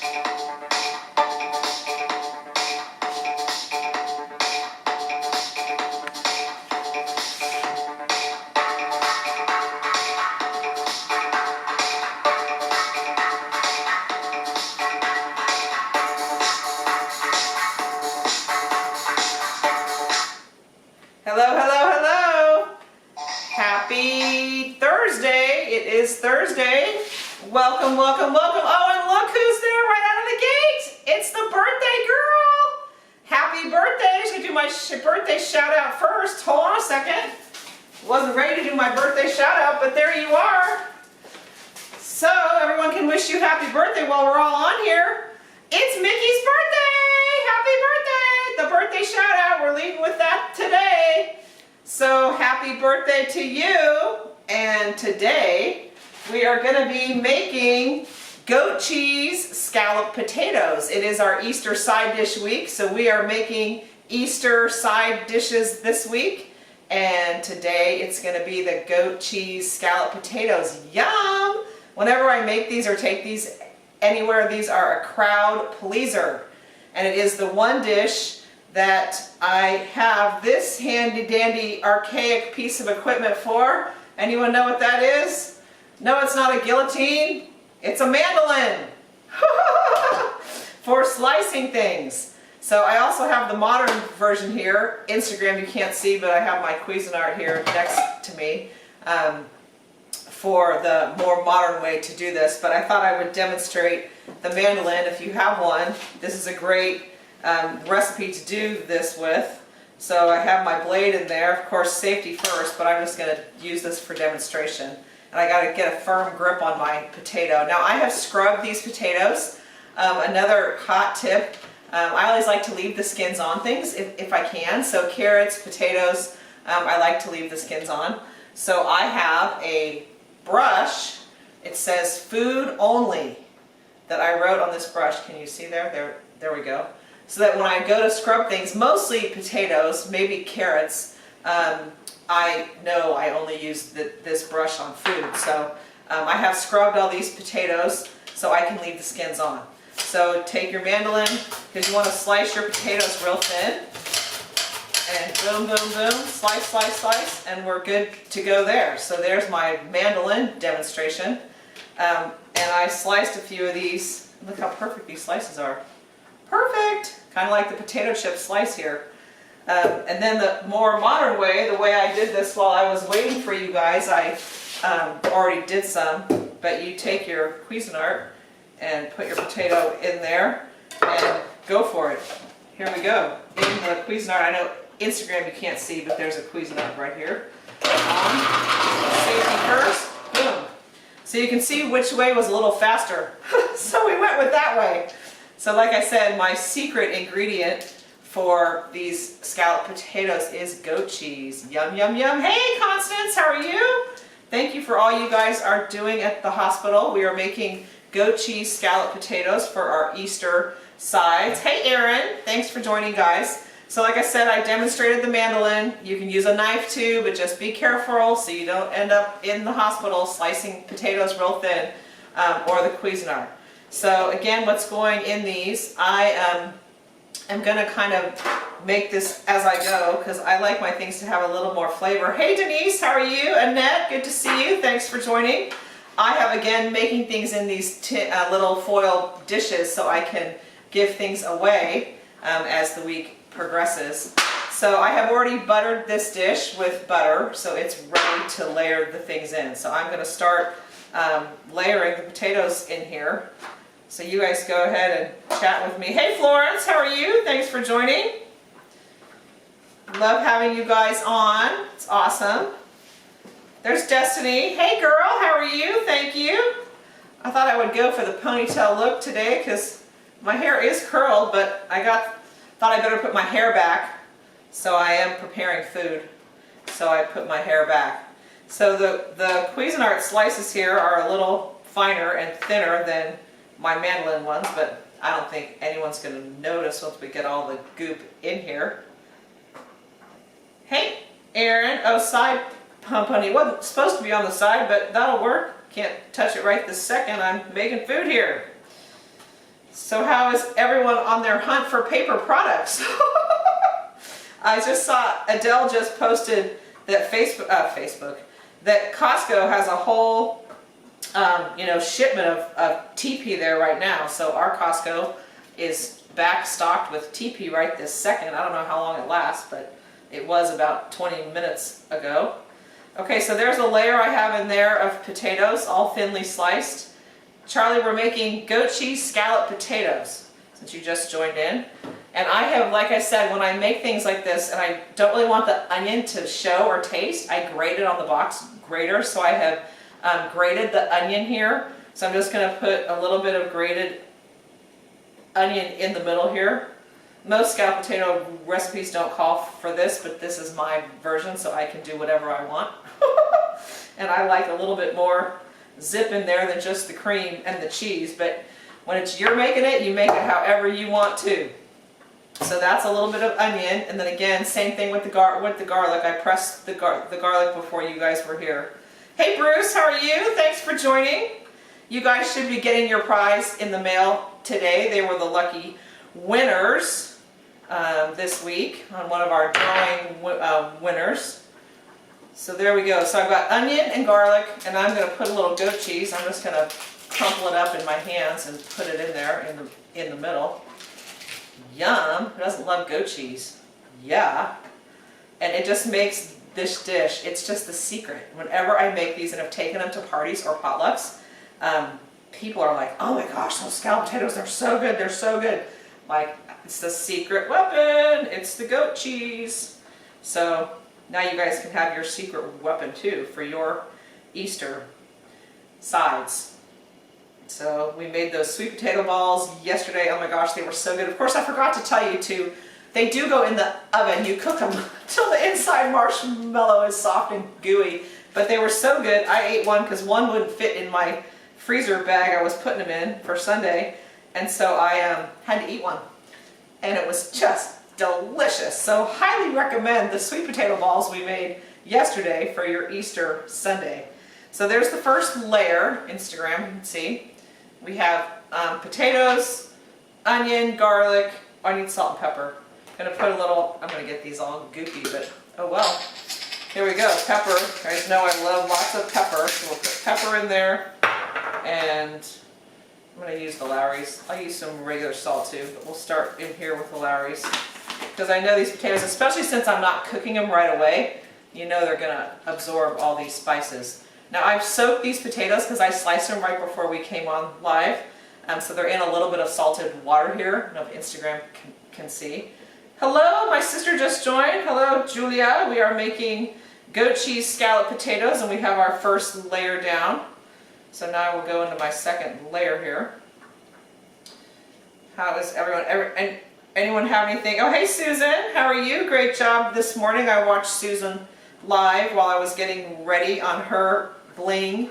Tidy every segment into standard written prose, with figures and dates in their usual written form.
Hello, hello, hello. Happy Thursday. It is Thursday. Welcome, welcome, welcome. Oh, and look who's there right out of the gate. It's the birthday girl. Happy birthday. I'm just going to do my birthday shout out first. Hold on a second. Wasn't ready to do my birthday shout out, but there you are. So everyone can wish you happy birthday while we're all on here. It's Mickey's birthday. Happy birthday. The birthday shout out. We're leaving with that today. So happy birthday to you. And today we are going to be making goat cheese scalloped potatoes. It is our Easter side dish week, so we are making Easter side dishes this week. And today it's going to be the goat cheese scalloped potatoes. Yum! Whenever I make these or take these anywhere, these are a crowd pleaser. And it is the one dish that I have this handy dandy archaic piece of equipment for. Anyone know what that is? No, it's not a guillotine. It's a mandolin for slicing things. So I also have the modern version here. Instagram you can't see, but I have my Cuisinart here next to me for the more modern way to do this. But I thought I would demonstrate the mandolin. If you have one, this is a great recipe to do this with. So I have my blade in there, of course safety first, but I'm just going to use this for demonstration. And I got to get a firm grip on my potato. Now I have scrubbed these potatoes. Another hot tip, I always like to leave the skins on things if I can. So carrots, potatoes, I like to leave the skins on. So I have a brush, it says food only, that I wrote on this brush. Can you see there? There we go. So that when I go to scrub things, mostly potatoes, maybe carrots, I know I only use this brush on food. So I have scrubbed all these potatoes so I can leave the skins on. So take your mandolin, because you want to slice your potatoes real thin. And boom, boom, boom, slice, slice, slice, and we're good to go there. So there's my mandolin demonstration. And I sliced a few of these. Look how perfect these slices are. Perfect! Kind of like the potato chip slice here. And then the more modern way, the way I did this while I was waiting for you guys, I already did some, but you take your Cuisinart and put your potato in there and go for it. Here we go. In the Cuisinart, I know Instagram you can't see, but there's a Cuisinart right here. Safety first, boom. So you can see which way was a little faster. So we went with that way. So like I said, my secret ingredient for these scalloped potatoes is goat cheese. Yum, yum, yum. Hey Constance, how are you? Thank you for all you guys are doing at the hospital. We are making goat cheese scalloped potatoes for our Easter sides. Hey Erin, thanks for joining guys. So like I said, I demonstrated the mandolin. You can use a knife too, but just be careful so you don't end up in the hospital slicing potatoes real thin, or the Cuisinart. So again, what's going in these, I am going to kind of make this as I go because I like my things to have a little more flavor. Hey Denise, how are you? Annette, good to see you. Thanks for joining. I have again making things in these little foil dishes so I can give things away as the week progresses. So I have already buttered this dish with butter, so it's ready to layer the things in. So I'm going to start layering the potatoes in here. So you guys go ahead and chat with me. Hey Florence, how are you? Thanks for joining. Love having you guys on. It's awesome. There's Destiny. Hey girl, how are you? Thank you. I thought I would go for the ponytail look today because my hair is curled, but thought I better put my hair back. So I am preparing food. So I put my hair back. So the Cuisinart slices here are a little finer and thinner than my mandolin ones, but I don't think anyone's going to notice once we get all the goop in here. Hey, Aaron. Oh, side pump honey. It wasn't supposed to be on the side, but that'll work. Can't touch it right this second. I'm making food here. So how is everyone on their hunt for paper products? I just saw Adele just posted that that Costco has a whole shipment of TP there right now. So our Costco is back stocked with TP right this second. I don't know how long it lasts, but it was about 20 minutes ago. Okay, so there's a layer I have in there of potatoes, all thinly sliced. Charlie, we're making goat cheese scalloped potatoes, since you just joined in. And I have, like I said, when I make things like this, and I don't really want the onion to show or taste, I grate it on the box grater. So I have grated the onion here. So I'm just going to put a little bit of grated onion in the middle here. Most scalloped potato recipes don't call for this, but this is my version, so I can do whatever I want. And I like a little bit more zip in there than just the cream and the cheese, but when you're making it, you make it however you want to. So that's a little bit of onion, and then again, same thing with the garlic. I pressed the garlic before you guys were here. Hey Bruce, how are you? Thanks for joining. You guys should be getting your prize in the mail today. They were the lucky winners this week on one of our drawing winners. So there we go. So I've got onion and garlic, and I'm going to put a little goat cheese. I'm just going to crumple it up in my hands and put it in there in the middle. Yum! Who doesn't love goat cheese? Yeah. And it just makes this dish, it's just the secret. Whenever I make these and have taken them to parties or potlucks, people are like, oh my gosh, those scalloped potatoes, they're so good, they're so good. Like, it's the secret weapon, it's the goat cheese. So now you guys can have your secret weapon too for your Easter sides. So we made those sweet potato balls yesterday. Oh my gosh, they were so good. Of course, I forgot to tell you too, they do go in the oven. You cook them till the inside marshmallow is soft and gooey. But they were so good. I ate one because one wouldn't fit in my freezer bag I was putting them in for Sunday. And so I had to eat one. And it was just delicious. So highly recommend the sweet potato balls we made yesterday for your Easter Sunday. So there's the first layer, Instagram, you can see. We have potatoes, onion, garlic. Oh, I need salt and pepper. I'm going to put a little, I'm going to get these all goopy, but oh well. Here we go, pepper. You guys know I love lots of pepper, so we'll put pepper in there. And I'm going to use the Lowry's. I'll use some regular salt too, but we'll start in here with the Lowry's. Because I know these potatoes, especially since I'm not cooking them right away, you know they're going to absorb all these spices. Now I've soaked these potatoes because I sliced them right before we came on live. So they're in a little bit of salted water here. I don't know if Instagram can see. Hello, my sister just joined. Hello, Julia. We are making goat cheese scalloped potatoes, and we have our first layer down. So now we'll go into my second layer here. How is everyone? Anyone have anything? Oh, hey Susan, how are you? Great job this morning. I watched Susan live while I was getting ready on her bling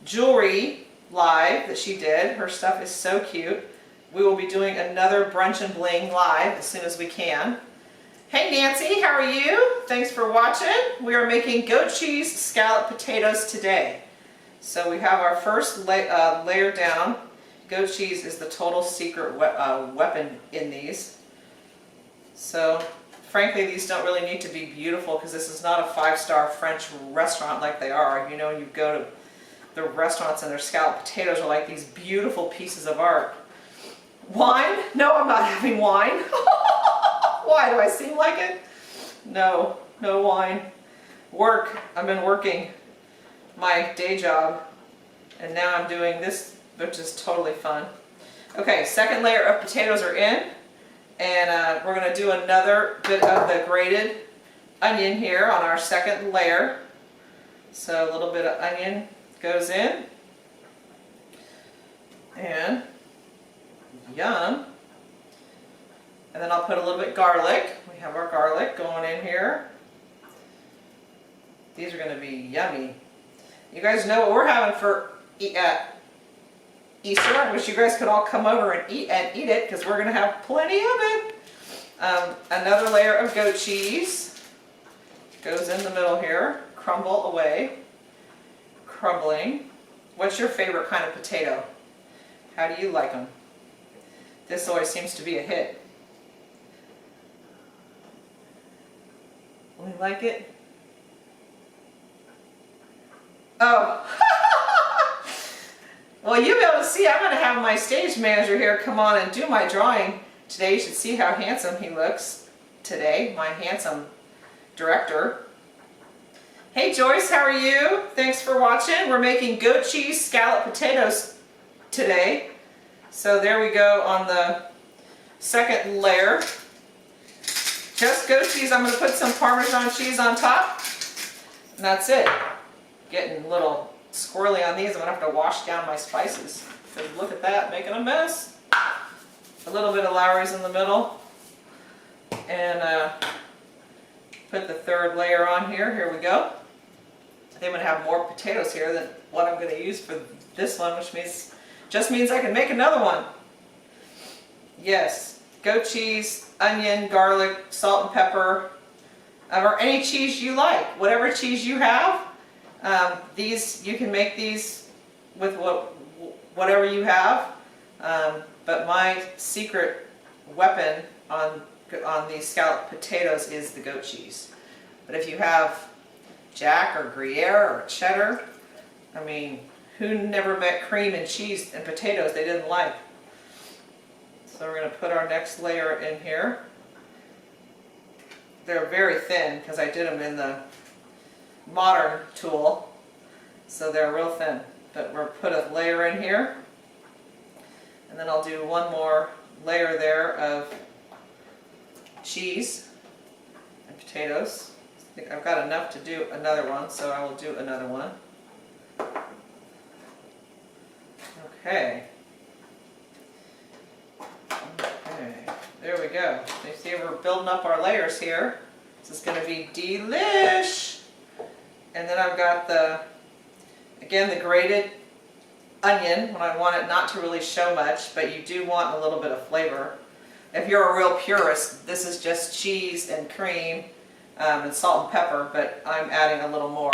jewelry live that she did. Her stuff is so cute. We will be doing another brunch and bling live as soon as we can. Hey Nancy, how are you? Thanks for watching. We are making goat cheese scalloped potatoes today. So we have our first layer down. Goat cheese is the total secret weapon in these. So frankly, these don't really need to be beautiful because this is not a 5-star French restaurant like they are. You know, you go to the restaurants and their scalloped potatoes are like these beautiful pieces of art. Wine? No, I'm not having wine. Why? Do I seem like it? No, no wine. Work. I've been working my day job and now I'm doing this, which is totally fun. Okay, second layer of potatoes are in. And we're going to do another bit of the grated onion here on our second layer. So a little bit of onion goes in. And yum. And then I'll put a little bit garlic. We have our garlic going in here. These are going to be yummy. You guys know what we're having for Easter. I wish you guys could all come over and eat it because we're going to have plenty of it. Another layer of goat cheese goes in the middle here. Crumble away. Crumbling. What's your favorite kind of potato? How do you like them? This always seems to be a hit. We like it. Oh. Well, you'll be able to see, I'm going to have my stage manager here come on and do my drawing today. You should see how handsome he looks today, my handsome director. Hey Joyce, how are you? Thanks for watching. We're making goat cheese scalloped potatoes today. So there we go on the second layer. Just goat cheese. I'm going to put some Parmesan cheese on top. And that's it. Getting a little squirrely on these. I'm going to have to wash down my spices. Because look at that, making a mess. A little bit of Lowry's in the middle. And put the third layer on here. Here we go. I think I'm going to have more potatoes here than what I'm going to use for this one, which just means I can make another one. Yes, goat cheese, onion, garlic, salt and pepper, or any cheese you like. Whatever cheese you have, you can make these with whatever you have. But my secret weapon on these scalloped potatoes is the goat cheese. But if you have Jack or Gruyere or cheddar, I mean, who never met cream and cheese and potatoes they didn't like? So we're going to put our next layer in here. They're very thin because I did them in the modern tool, so they're real thin. But we'll put a layer in here, and then I'll do one more layer there of cheese and potatoes. I think I've got enough to do another one, so I will do another one. Okay. Okay, there we go. You see we're building up our layers here. This is going to be delish. And then I've got again, the grated onion when I want it not to really show much, but you do want a little bit of flavor. If you're a real purist, this is just cheese and cream and salt and pepper, but I'm adding a little more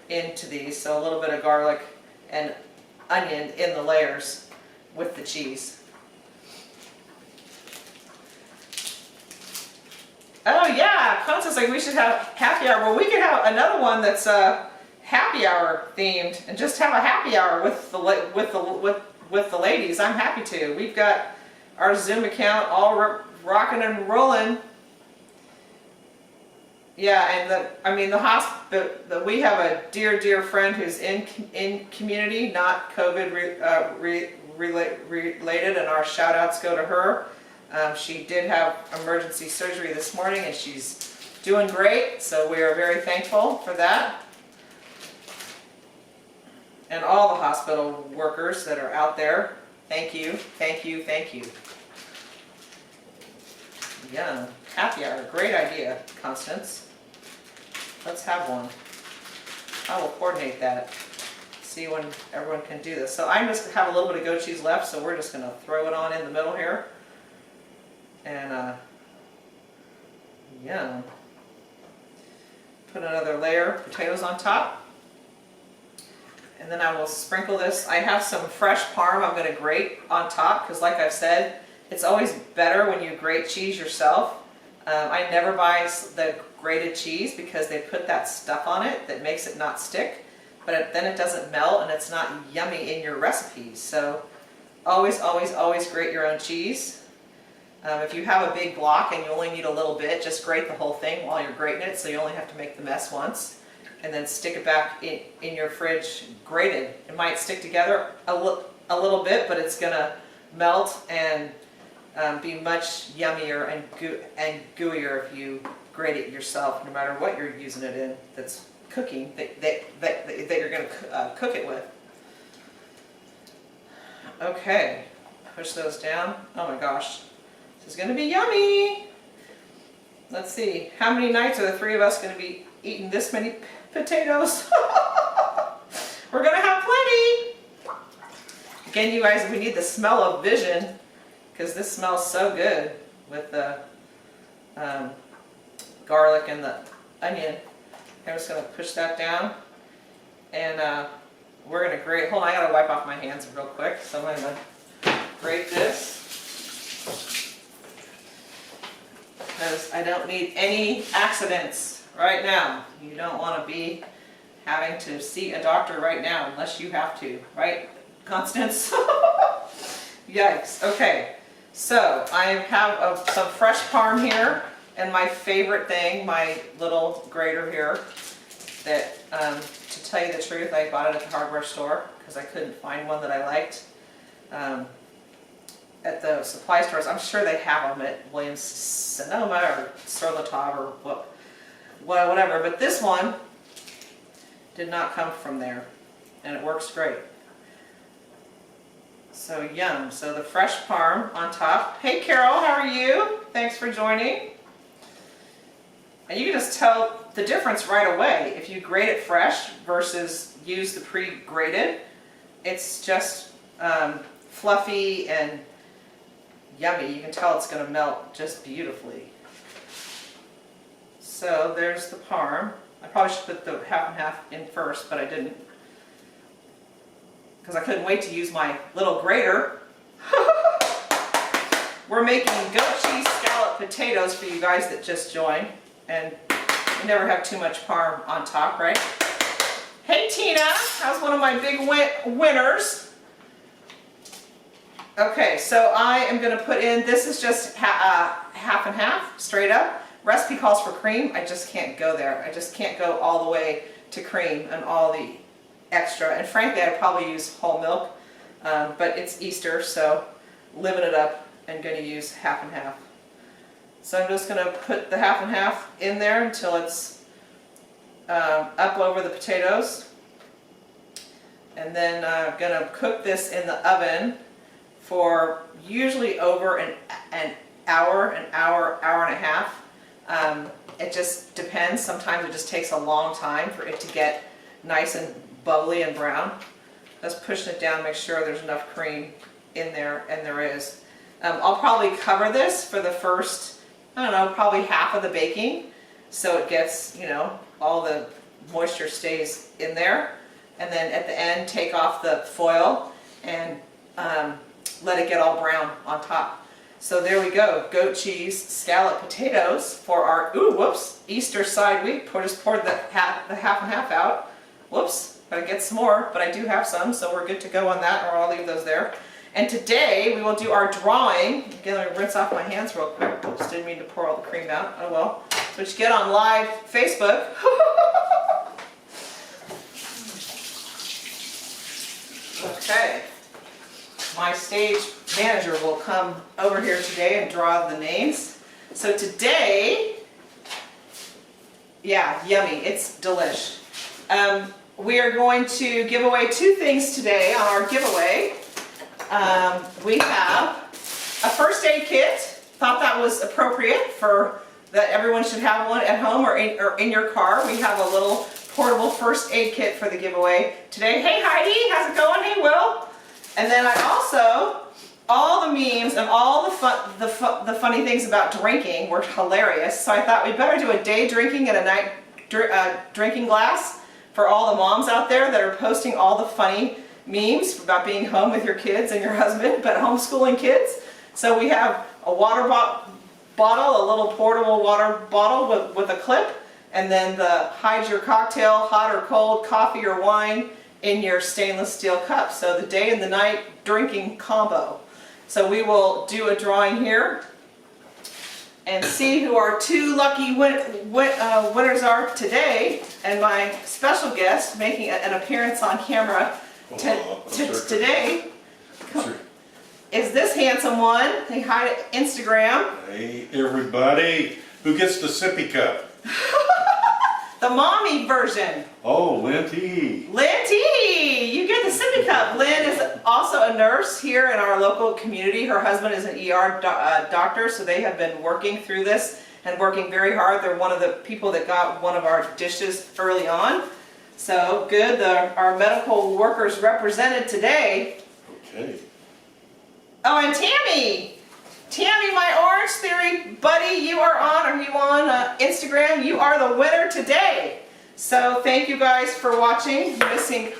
into these, so a little bit of garlic and onion in the layers with the cheese. Oh yeah, Constance like we should have happy hour. Well, we could have another one that's happy hour themed, and just have a happy hour with the ladies. I'm happy to. We've got our Zoom account all rocking and rolling. Yeah, and we have a dear friend who's in community, not COVID related, and our shout outs go to her. She did have emergency surgery this morning, and she's doing great, so we are very thankful for that. And all the hospital workers that are out there, thank you, thank you, thank you. Yeah, happy hour, great idea, Constance. Let's have one. I will coordinate that. See when everyone can do this. So I just have a little bit of goat cheese left, so we're just going to throw it on in the middle here. And yeah, put another layer of potatoes on top. And then I will sprinkle this. I have some fresh parm I'm going to grate on top, because like I've said, it's always better when you grate cheese yourself. I never buy the grated cheese because they put that stuff on it that makes it not stick, but then it doesn't melt and it's not yummy in your recipes. So always, always, always grate your own cheese. If you have a big block and you only need a little bit, just grate the whole thing while you're grating it, so you only have to make the mess once, and then stick it back in your fridge grated. It might stick together a little bit, but it's going to melt and be much yummier and gooier if you grate it yourself, no matter what you're using it in that's cooking, that you're going to cook it with. Okay, push those down. Oh my gosh, this is going to be yummy. Let's see, how many nights are the three of us going to be eating this many potatoes? We're going to have plenty. Again, you guys, we need the smell of vision, because this smells so good with the garlic and the onion. I'm just going to push that down, and we're going to grate. Hold on, I got to wipe off my hands real quick, so I'm going to grate this. because I don't need any accidents right now. You don't want to be having to see a doctor right now unless you have to, right, Constance? Yikes. Okay, so I have some fresh parm here, and my favorite thing, my little grater here, that, to tell you the truth, I bought it at the hardware store because I couldn't find one that I liked. At the supply stores, I'm sure they have them at Williams-Sonoma or Sur La Table or whatever, but this one did not come from there, and it works great. So yum. So the fresh parm on top. Hey Carol, how are you? Thanks for joining. And you can just tell the difference right away. If you grate it fresh versus use the pre-grated, it's just fluffy and yummy. You can tell it's going to melt just beautifully. So there's the parm. I probably should put the half and half in first, but I didn't, because I couldn't wait to use my little grater. We're making goat cheese scalloped potatoes for you guys that just joined, and you never have too much parm on top, right? Hey Tina, how's one of my big winners? Okay, so I am going to put in, this is just half and half, straight up. Recipe calls for cream. I just can't go there. I just can't go all the way to cream and all the extra. And frankly, I'd probably use whole milk, but it's Easter, so living it up and going to use half and half. So I'm just going to put the half and half in there until it's up over the potatoes. And then I'm going to cook this in the oven for usually over an hour and a half. It just depends. Sometimes it just takes a long time for it to get nice and bubbly and brown. Just pushing it down, make sure there's enough cream in there, and there is. I'll probably cover this for the first, I don't know, probably half of the baking, so it gets, you know, all the moisture stays in there. And then at the end, take off the foil and let it get all brown on top. So there we go, goat cheese scalloped potatoes for our, Easter side week. Just poured the half and half out. Whoops, gotta get some more, but I do have some, so we're good to go on that, or I'll leave those there. And today we will do our drawing. Again, let me rinse off my hands real quick. Oops, didn't mean to pour all the cream out. Oh well. So what you get on live Facebook. Okay. My stage manager will come over here today and draw the names. So today, yeah, yummy, it's delish. We are going to give away two things today on our giveaway. We have a first aid kit. Thought that was appropriate for that everyone should have one at home or in your car. We have a little portable first aid kit for the giveaway today. Hey Heidi, how's it going? Hey Will. And then I also, all the memes and all the funny things about drinking were hilarious. So I thought we'd better do a day drinking and a night drinking glass for all the moms out there that are posting all the funny memes about being home with your kids and your husband, but homeschooling kids. So we have a water bottle, a little portable water bottle with a clip, and then the hide your cocktail, hot or cold, coffee or wine, in your stainless steel cup. So the day and the night drinking combo. So we will do a drawing here and see who our two lucky winners are today. And my special guest making an appearance on camera today is this handsome one. Say hi to Instagram. Hey everybody. Who gets the sippy cup? The mommy version. Oh, Lynn T. Lynn T. You get the sippy cup. Lynn is also a nurse here in our local community. Her husband is an ER doctor, so they have been working through this and working very hard. They're one of the people that got one of our dishes early on. So good. Our medical workers represented today. Okay. Oh, and Tammy. Tammy, my Orange Theory buddy, you are on Instagram. You are the winner today. So thank you guys for watching. Missing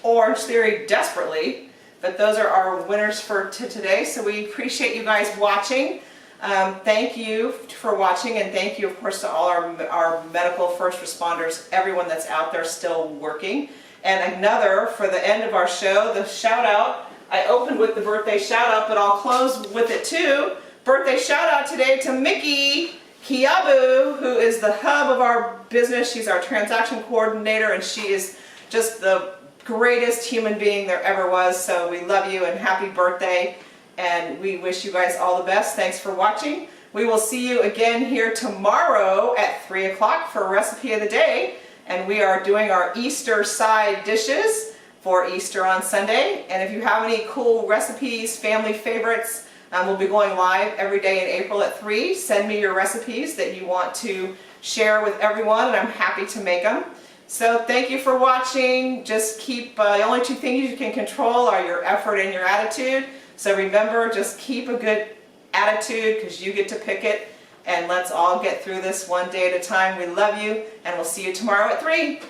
Orange Theory desperately, but those are our winners for today. So we appreciate you guys watching. Thank you for watching, and thank you, of course, to all our medical first responders, everyone that's out there still working. And another, for the end of our show, the shout out. I opened with the birthday shout out, but I'll close with it too. Birthday shout out today to Mickey Kiabu, who is the hub of our business. She's our transaction coordinator, and she is just the greatest human being there ever was. So we love you and happy birthday, and we wish you guys all the best. Thanks for watching. We will see you again here tomorrow at 3 o'clock for recipe of the day, and we are doing our Easter side dishes for Easter on Sunday. And if you have any cool recipes, family favorites, we'll be going live every day in April at 3. Send me your recipes that you want to share with everyone, and I'm happy to make them. So thank you for watching. Just keep, the only two things you can control are your effort and your attitude. So remember, just keep a good attitude because you get to pick it. And let's all get through this one day at a time. We love you, and we'll see you tomorrow at 3.